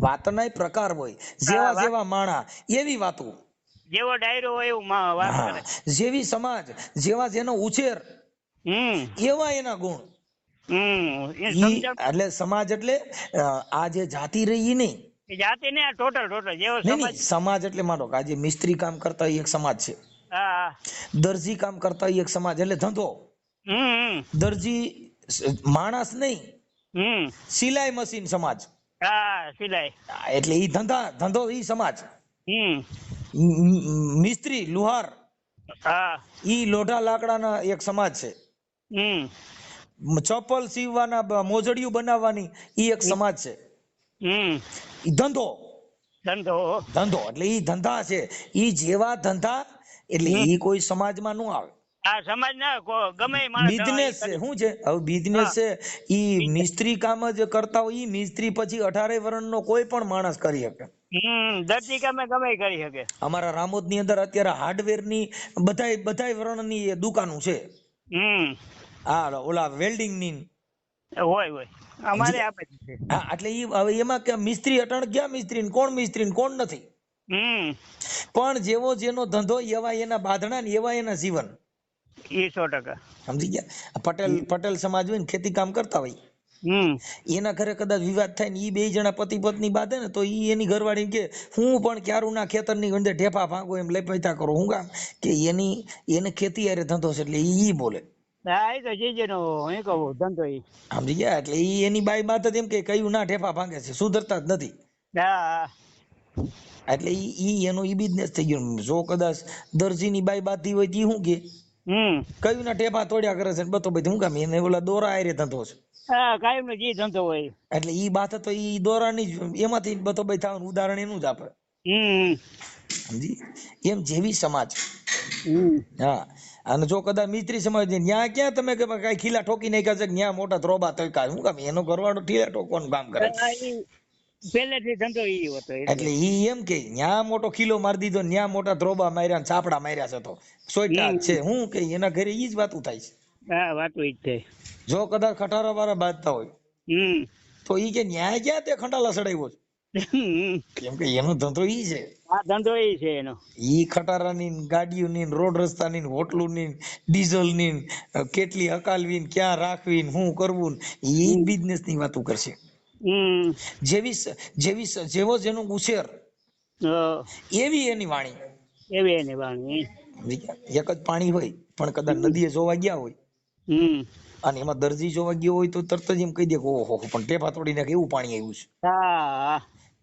વાતના પ્રકાર હોય, જેવા જેવા માણા એવી વાતો, જેવો ડાયરો હોય એવું વાત કરે, જેવી સમાજ જેવા જેનો ઉછેર એવા એના ગુણ. એટલે સમાજ એટલે આ જે જાતિ રહી નહીં, જાતિ ને ટોટલ જેવો સમાજ એટલે માનો કે આજે મિસ્ત્રી કામ કરતા એક સમાજ છે, દરજી કામ કરતા એક સમાજ એટલે ધંધો. દરજી માણસ નહીં, સિલાઈ મશીન સમાજ. સિલાઈ એટલે ઈ ધંધો ઈ સમાજ. મિસ્ત્રી લુહાર ઈ લોઢા લાકડાના એક સમાજ છે. ચપ્પલ સીવવાના મોજડિયું બનાવવાની ઈ એક સમાજ છે. ધંધો એટલે ઈ ધંધા છે. ઈ જેવા ધંધા એટલે ઈ કોઈ સમાજમાં ન આવે. બિઝનેસ છે. શું છે હવે બિઝનેસ છે? ઈ મિસ્ત્રી કામ જ કરતા હોય, ઈ મિસ્ત્રી પછી 18 વર્ષનો કોઈ પણ માણસ કરી શકે. દરજી કામે ગમે કરી શકે. અમારા રામોદ ની અંદર અત્યારે હાર્ડવેર ની બધાય વર્ણની દુકાનો છે. હા, ઓલા વેલ્ડિંગ ની હોય અમારે આપે છે. હા, એટલે હવે એમાં કે મિસ્ત્રી અટણ ગયા, મિસ્ત્રી કોણ નથી. પણ જેવો જેનો ધંધો એવા એના બાંધણા ને એવા એના જીવન. 100% સમજી ગયા. પટેલ સમાજ હોય ને, ખેતી કામ કરતા હોય, એના ઘરે કદાચ વિવાદ થાય ને, ઈ 2 જણા પતિ પત્ની બાંધે ને, તો ઈ એની ઘરવાળી કે હું પણ ક્યારું ના ખેતર ની અંદર ઢેફા ભાંગો એમ લેપૈતા કરો. હું કામ કે એને ખેતી હારે ધંધો છે, એટલે ઈ બોલે. સમજી ગયા. એટલે ઈ એની બાઈ બાત જ એમ કે કયું ના ઢેફા ભાંગે છે, સુધરતા જ નથી. એટલે ઈ એનો ઈ બિઝનેસ થઈ ગયો. જો કદાચ દરજીની બાઈ બાતી હોય તો શું કે કયું ના ટેપા તોડ્યા કરે છે, બતો ભાઈ હું કામ એને ઓલા દોરા આરે ધંધો છે. કાયમ નો જે ધંધો હોય એટલે ઈ બાત તો ઈ દોરાની એમાંથી બતો ભાઈ થવાનું ઉદાહરણ એનું જ આપે. સમજી એમ જેવી સમાજ. હા, અને જો કદાચ મિસ્ત્રી સમાજ ન્યા ક્યાં તમે કે કઈ ખીલા ઠોકી નાખ્યા છે, ન્યા મોટા ત્રોબા તડકા હું કામ એનો ઘરવાળો ઠીલા ઠોકવાનું કામ કરે. પહેલેથી ધંધો ઈ હતો. એટલે ઈ એમ કે ન્યા મોટો ખીલો મારી દીધો, ન્યા મોટા ત્રોબા માર્યા ને ચાપડા માર્યા છે, તો સોઈટા છે. હું કે એના ઘરે ઈ જ વાતું થાય છે. હા, વાતું ઈ જ છે. જો કદાચ ખટારા વાળા બાંધતા હોય તો ઈ કે ન્યાય ક્યાં તે ખંડાલા સડાવ્યો છે, કેમ કે એનો ધંધો ઈ છે. આ ધંધો ઈ છે એનો. ઈ ખટારાની ગાડીઓની રોડ રસ્તાની હોટલોની ડીઝલની કેટલી હકાલવી ક્યાં રાખવી શું કરવું ઈ બિઝનેસ ની વાતો કરશે. જેવો જેનો ઉછેર એવી એની વાણી. એક જ પાણી હોય પણ કદાચ નદીએ જોવા ગયા હોય અને એમાં દરજી જોવા ગયો હોય તો તરત જ એમ કહી દે કે ઓહો પણ ટેપા તોડી નાખે એવું પાણી આવ્યું છે.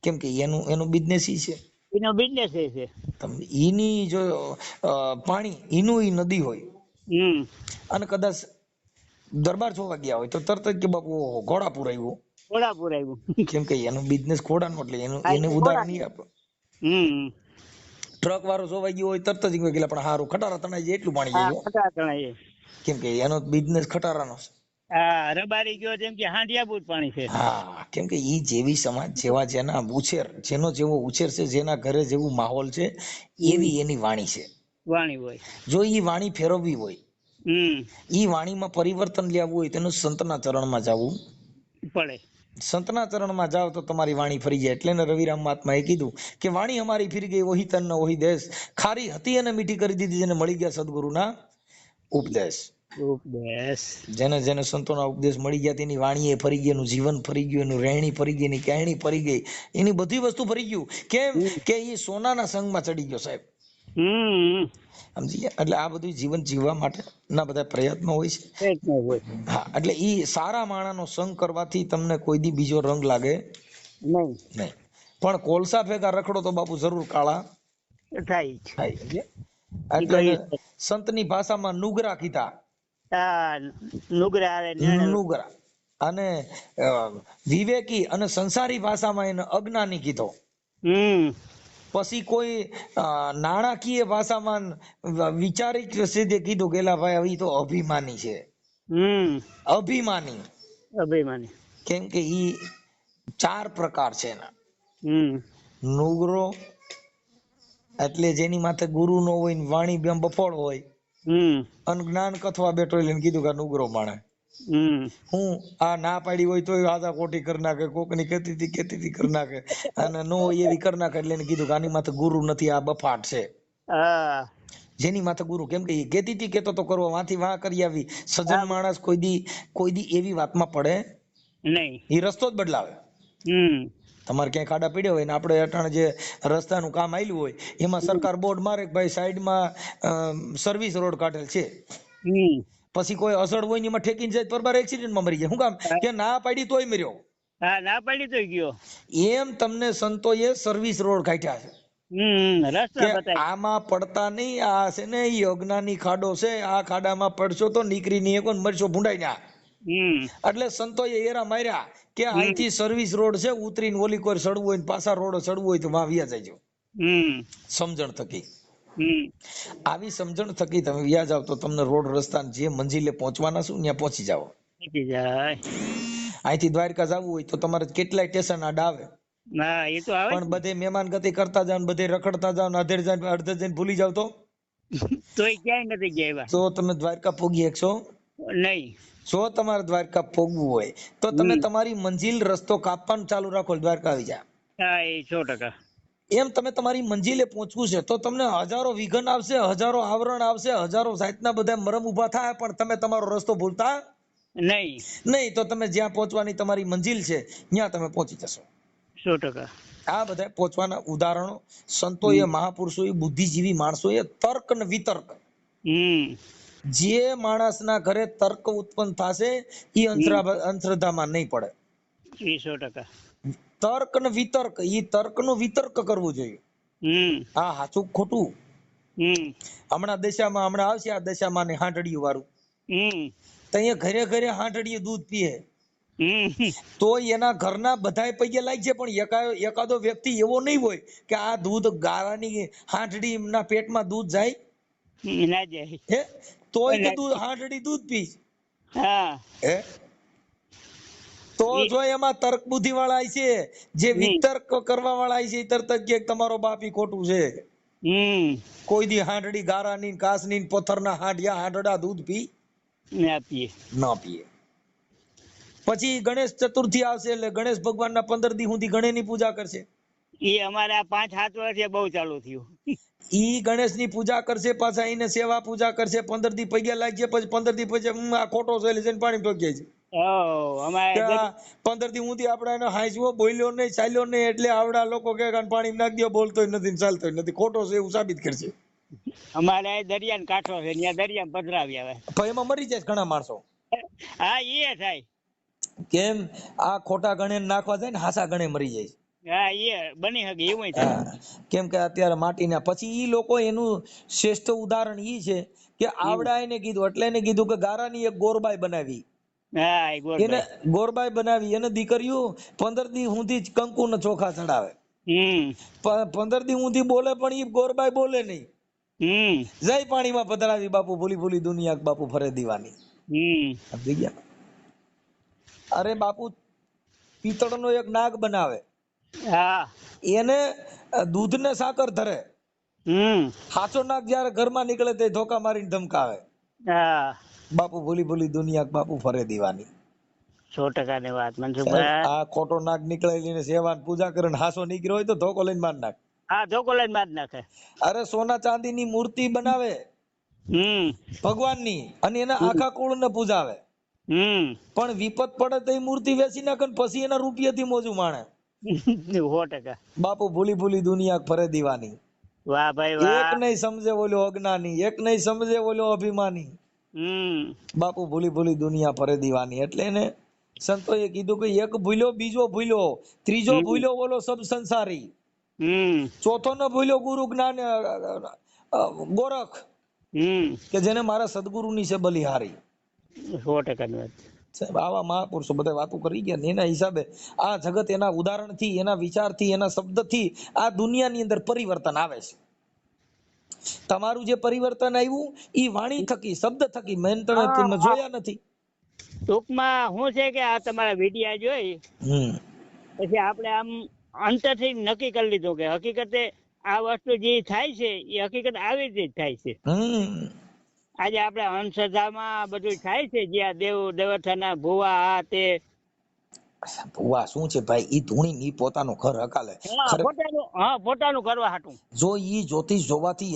કેમ કે એનું બિઝનેસ ઈ છે. એનો બિઝનેસ છે. તમને ઈની જો પાણી ઈનું ઈ નદી હોય અને કદાચ દરબાર જોવા ગયા હોય તો તરત જ કે બાપુ ઘોડાપુર આવ્યું. કેમ કે એનું બિઝનેસ ઘોડાનો, એટલે એને ઉદાહરણ નહીં આપે. ટ્રક વાળો જોવા ગયો હોય તરત જ કે પણ હારું ખટારા તણાઈ જાય એટલું પાણી જાય, કેમ કે એનો બિઝનેસ ખટારાનો છે. રબારી ગયો જેમ કે હાંડિયાપુર પાણી છે. હા, કેમ કે ઈ જેવી સમાજ જેવા જેના ઉછેર, જેનો જેવો ઉછેર છે, જેના ઘરે જેવું માહોલ છે, એવી એની વાણી છે. વાણી હોય. જો ઈ વાણી ફેરવવી હોય, ઈ વાણીમાં પરિવર્તન લેવું હોય, તેનું સંતના ચરણમાં જવું પડે. સંતના ચરણમાં જાવ તો તમારી વાણી ફરી જાય. એટલે ને રવિરામ મહાત્માએ કીધું કે વાણી અમારી ફરી ગઈ, ઓહી તન ઓહી દેશ, ખારી હતી અને મીઠી કરી દીધી, જેને મળી ગયા સદગુરુના ઉપદેશ. જેને જેને સંતોના ઉપદેશ મળી ગયા તેની વાણીએ ફરી ગઈ, એનું જીવન ફરી ગયું, એનું રહેણી ફરી ગઈ, એની કહેણી ફરી ગઈ, એની બધી વસ્તુ ફરી ગયું. કેમ કે એ સોનાના સંગમાં ચડી ગયો સાહેબ. સમજી ગયા. એટલે આ બધું જીવન જીવવા માટે ના બધા પ્રયત્નો હોય છે. હા, એટલે ઈ સારા માણાનો સંગ કરવાથી તમને કોઈ દી બીજો રંગ લાગે નહીં. પણ કોલસા ભેગા રખડો તો બાપુ જરૂર કાળા થાય. એટલે સંતની ભાષામાં નુગરા કીધા. નુગરા અને વિવેકી અને સંસારી ભાષામાં એને અજ્ઞાની કીધો. પછી કોઈ નાણાકીય ભાષામાં વિચારિક સીધે કીધું કે ભાઈ હવે તો અભિમાની છે. અભિમાની કેમ કે ઈ 4 પ્રકાર છે એના. નુગરો એટલે જેની માથે ગુરુ નો હોય ને વાણી બેમ બફોડ હોય, અને જ્ઞાન કથવા બેઠો એટલે કીધું કે નુગરો માણે. હું આ ના પાડી હોય તો આધા કોટી કરી નાખે, કોકની કેતી કરી નાખે, અને નો એવી કરી નાખે એટલે એને કીધું કે આની માથે ગુરુ નથી, આ બફાટ છે. જેની માથે ગુરુ, કેમ કે એ કેતી કેતો તો કરવા વાંથી વાં કરી આવી. સજ્જન માણસ કોઈ દી એવી વાતમાં પડે નહીં, એ રસ્તો જ બદલાવે. તમારે ક્યાંય ખાડા પડ્યા હોય ને આપણે અટાણે જે રસ્તાનું કામ આવેલું હોય એમાં સરકાર બોર્ડ મારે કે ભાઈ સાઈડમાં સર્વિસ રોડ કાઢેલ છે, પછી કોઈ અસડ હોય ને એમાં ઠેકીને જાય પરબાર એક્સિડન્ટમાં મરી જાય. શું કામ કે ના પાડી તોય મર્યો, ના પાડી તોય ગયો. એમ તમને સંતોએ સર્વિસ રોડ કાઢ્યા છે. આમાં પડતા નહીં, આ છે ને ઈ અજ્ઞાની ખાડો છે, આ ખાડામાં પડશો તો નીકળી નહીં શકો, મરશો ભૂંડાઈ ના. એટલે સંતોએ એરા માર્યા કે અહીંથી સર્વિસ રોડ છે, ઉતરીને ઓલી કોઈ ચડવું હોય ને પાછા રોડ ચડવું હોય તો માં વ્યા જજો. સમજણ થકી, આવી સમજણ થકી તમે વ્યા જાવ તો તમને રોડ રસ્તા જે મંજિલે પહોંચવાના છું ત્યાં પહોંચી જાવ. અહીંથી દ્વારકા જવું હોય તો તમારે કેટલાય સ્ટેશન આડા આવે, હા એ તો આવે પણ બધે મહેમાન ગતિ કરતા જાવ, બધે રખડતા જાવ, અધેર જઈને અડધે જઈને ભૂલી જાવ તોય ક્યાંય નથી ગયા તો તમે દ્વારકા પોગી શકશો નહીં. જો તમારે દ્વારકા પોગવું હોય તો તમે તમારી મંજિલ રસ્તો કાપવાનું ચાલુ રાખો, દ્વારકા આવી જાય. હા એ 100%. એમ તમે તમારી મંજિલે પહોંચવું છે તો તમને હજારો વિઘન આવશે, હજારો આવરણ આવશે, હજારો જાતના બધા મરમ ઉભા થાય, પણ તમે તમારો રસ્તો ભૂલતા નહીં. તો તમે જ્યાં પહોંચવાની તમારી મંજિલ છે ત્યાં તમે પહોંચી જશો 100%. આ બધા પહોંચવાના ઉદાહરણો સંતોએ, મહાપુરુષોએ, બુદ્ધિજીવી માણસોએ તર્ક ને વિતર્ક, જે માણસના ઘરે તર્ક ઉત્પન્ન થશે એ અંધશ્રદ્ધામાં નહીં પડે. 100%. તર્ક ને વિતર્ક, એ તર્ક નું વિતર્ક કરવું જોઈએ. હા સાચું ખોટું. હમણાં દશામાં હમણાં આવશે આ દશામાં ને હાંડડિયું વાળું, તો અહીંયા ઘરે ઘરે હાંડડિયું દૂધ પીએ તો એના ઘરના બધાય પૈયે લાગી છે, પણ એકાદો વ્યક્તિ એવો નહીં હોય કે આ દૂધ ગાળાની હાંડડી ના પેટમાં દૂધ જાય ના જાય હે, તોય કે દૂધ હાંડડી દૂધ પી હે. તો જો એમાં તર્ક બુદ્ધિ વાળા છે, જે વિતર્ક કરવા વાળા છે, તરત જ તમારો બાપી ખોટું છે. કોઈ દી હાંડડી ગારાની કાસની પથ્થરના હાંડિયા હાંડડા દૂધ પી ના પીએ. પછી ગણેશ ચતુર્થી આવશે એટલે ગણેશ ભગવાનના 15 દી સુધી ગણેશની પૂજા કરશે. એ અમારે 5-7 વર્ષે બહુ ચાલુ થયું. ઈ ગણેશની પૂજા કરશે, પાછા એને સેવા પૂજા કરશે, 15 દી પૈયા લાગશે, પછી 15 દી પછી આ ખોટો છે એટલે પાણી ઠોકી છે. 15 દી સુધી આપણે એનો હાંસવો બોલ્યો નહીં, ચાલ્યો નહીં, એટલે આવડા લોકો કે પાણી નાખી દો, બોલતોય નથી, ચાલતોય નથી, ખોટો છે એવું સાબિત કરશે. અમારે દરિયાનો કાંઠો છે, ત્યાં દરિયામાં પધરાવી આવે, પણ એમાં મરી જાય ઘણા માણસો. હા એ થાય. કેમ? આ ખોટા ગણે નાખવા જાય ને હાસા ગણે મરી જાય. હા એ બની શકે એવું થાય. કેમ કે અત્યારે માટીના પછી ઈ લોકો એનું શ્રેષ્ઠ ઉદાહરણ ઈ છે કે આવડા એને કીધું એટલે એને કીધું કે ગારાની એક ગોરબાઈ બનાવી. એને ગોરબાઈ બનાવી, એને દીકરીઓ 15 દી સુધી કંકુ ને ચોખા ચડાવે, 15 દી સુધી બોલે પણ ઈ ગોરબાઈ બોલે નહીં. જય પાણીમાં પધરાવી બાપુ, ભૂલી ભૂલી દુનિયા બાપુ ફરે દીવાની. અરે બાપુ પિત્તળનો એક નાગ બનાવે, એને દૂધ ને સાકર ધરે, સાચો નાગ જયારે ઘરમાં નીકળે તે ધોકા મારીને ધમકાવે. બાપુ ભૂલી ભૂલી દુનિયા બાપુ ફરે દીવાની. 100% ની વાત મનસુખભાઈ. આ ખોટો નાગ નીકળેલી સેવા પૂજા કરે, હાસો નીકળ્યો હોય તો ધોકો લઈને માર નાખે. ધોકો લઈને માર નાખે. અરે સોના ચાંદી ની મૂર્તિ બનાવે ભગવાનની, અને એના આખા કુળ ને પૂજાવે, પણ વિપત પડે તો એ મૂર્તિ વેચી નાખે, પછી એના રૂપિયાથી મોજું માણે. 100%. બાપુ ભૂલી ભૂલી દુનિયા ફરે દીવાની. વાહ ભાઈ વાહ. એક નહીં સમજે બોલો અજ્ઞાની, એક નહીં સમજે બોલો અભિમાની. બાપુ ભૂલી ભૂલી દુનિયા ફરે દીવાની. એટલે એને સંતોએ કીધું કે એક ભૂલ્યો બીજો ભૂલ્યો, ત્રીજો ભૂલ્યો બોલો સબ સંસારી, ચોથો ન ભૂલ્યો ગુરુ જ્ઞાન ગોરખ, કે જેને મારા સદગુરુની છે બલિહારી. 100% ની વાત. આવા મહાપુરુષો બધા વાતો કરી ગયા ને એના હિસાબે આ જગત એના ઉદાહરણથી, એના વિચારથી, એના શબ્દથી આ દુનિયાની અંદર પરિવર્તન આવે છે. તમારું જે પરિવર્તન આવ્યું ઈ વાણી થકી, શબ્દ થકી, મેં તમે જોયા નથી. ટૂંકમાં શું છે કે આ તમારા વિડિયા જોઈ પછી આપણે આમ અંતરથી નક્કી કરી લીધું કે હકીકતે આ વસ્તુ જે થાય છે એ હકીકત આવી જ થાય છે. આજે આપણે અંધશ્રદ્ધામાં બધું થાય છે, જે આ દેવથાના ભુવા આ તે ભુવા શું છે ભાઈ, ઈ ધૂણી ની પોતાનું ઘર હકાલે, પોતાનું કરવા હાટું. જો ઈ જ્યોતિષ જોવાથી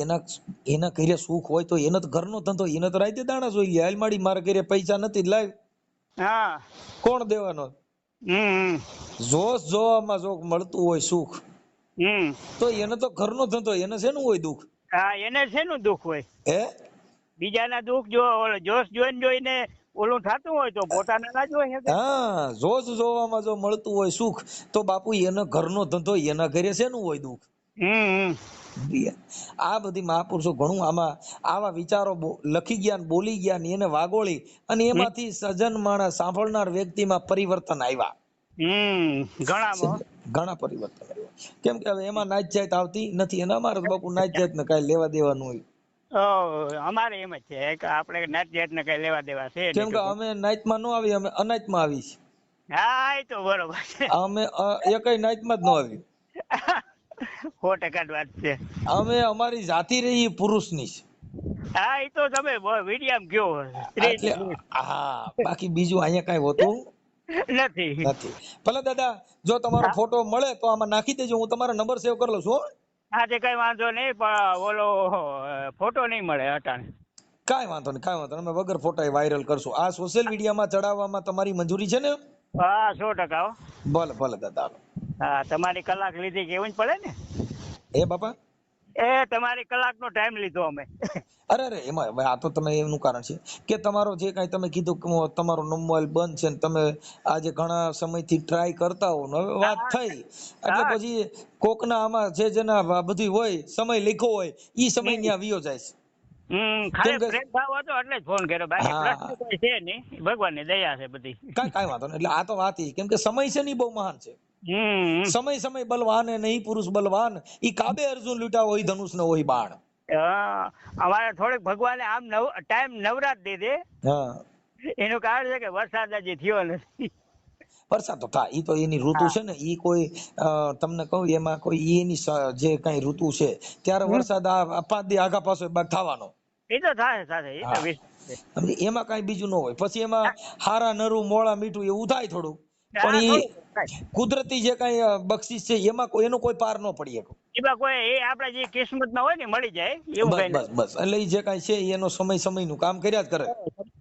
એના ઘરે સુખ હોય તો એને તો ઘરનો ધંધો, એને તો રાતે દાણા જોઈ લે, હાલમાડી મારા ઘરે પૈસા નથી લાવ, કોણ દેવાનો? જોશ જોવામાં જો મળતું હોય સુખ તો એને તો ઘરનો ધંધો, એને શેનું હોય દુઃખ? એને શેનું દુઃખ હોય? હે, બીજાના દુઃખ જો જોશ જોઈને ઓલું થતું હોય તો પોતાના ના જોઈ શકે. જોશ જોવામાં જો મળતું હોય સુખ તો બાપુ એનો ઘરનો ધંધો, એના ઘરે શેનું હોય દુઃખ? આ બધી મહાપુરુષો ઘણું આમાં આવા વિચારો લખી ગયા, બોલી ગયા ને એને વાગોળી, અને એમાંથી સજ્જન માણસ સાંભળનાર વ્યક્તિમાં પરિવર્તન આવ્યા. ઘણા પરિવર્તન આવ્યા. કેમ કે હવે એમાં નાચ જાત આવતી નથી, અને અમારે બાપુ નાચ જાત ને કઈ લેવા દેવાનું હોય. અમારે એમ જ છે કે આપણે નાચ જાત ને કઈ લેવા દેવા છે. કેમ કે અમે નાચમાં ન આવી, અમે અનાચમાં આવી છીએ. હા એ તો બરોબર છે. અમે એકય નાઈટમાં જ ન આવી. 100% વાત છે. અમે અમારી જાતિ રહી પુરુષની છે. હા એ તો તમે વિડીયામ કયો એટલે હા, બાકી બીજું અહીંયા કઈ હોતું નથી. નથી. ભલે દાદા, જો તમારો ફોટો મળે તો આમાં નાખી દેજો, હું તમારો નંબર સેવ કરી લઉં છું. હા તે કઈ વાંધો નહીં, પણ ઓલો ફોટો નહીં મળે અટાણે. કાંઈ વાંધો નહીં, કાંઈ વાંધો નહીં, અમે વગર ફોટા વાયરલ કરશું. આ સોશિયલ મીડિયામાં ચડાવવામાં તમારી મંજૂરી છે ને? હા 100%. ભલે ભલે દાદા. હા તમારી કલાક લીધી કેવું જ પડે ને. એ બાપા, તમારી કલાકનો ટાઈમ લીધો અમે. અરે એમાં આ તો તમે એનું કારણ છે કે તમારો જે કાંઈ તમે કીધું કે તમારો મોબાઈલ બંધ છે ને તમે આજે ઘણા સમયથી ટ્રાય કરતા હો, હવે વાત થઈ એટલે પછી કોકના આમાં જે જેના બધી હોય સમય લખ્યો હોય ઈ સમય ત્યાં વિયો જાય છે. ખાલી પ્રેમ ભાવ હતો એટલે જ ફોન કર્યો, બાકી પ્રશ્ન કોઈ છે નહીં, ભગવાનની દયા છે બધી. કાંઈ વાંધો નહીં. એટલે આ તો વાત કેમ કે સમય છે ને ઈ બહુ મહાન છે. સમય બલવાન હે નહીં પુરુષ બલવાન, ઈ કાબે અર્જુન લૂટા હોય ધનુષ ન હોય બાણ. અમારે થોડીક ભગવાને આમ ટાઈમ નવરાત દીધે. એનું કારણ છે કે વરસાદ હજી થયો નથી. વરસાદ તો થાય, ઈ તો એની ઋતુ છે ને, ઈ કોઈ તમને કહું એમાં કોઈ એની જે કઈ ઋતુ છે ત્યારે વરસાદ આ 5 દી આગા પાછો થવાનો. એ તો થાય, એમાં કઈ બીજું ન હોય. પછી એમાં હારા નરું મોળા મીઠું એવું થાય થોડું, પણ ઈ કુદરતી જે કઈ બક્ષિસ છે એમાં એનો કોઈ પાર ન પડી શકે. એમાં કોઈ એ આપણે જે કિસ્મતમાં હોય ને મળી જાય એવું. બસ એટલે જે કઈ છે એનો સમયનું કામ કર્યા જ કરે.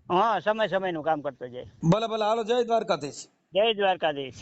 હા સમયનું કામ કરતો જાય. ભલે હાલો, જય દ્વારકાધીશ. જય દ્વારકાધીશ.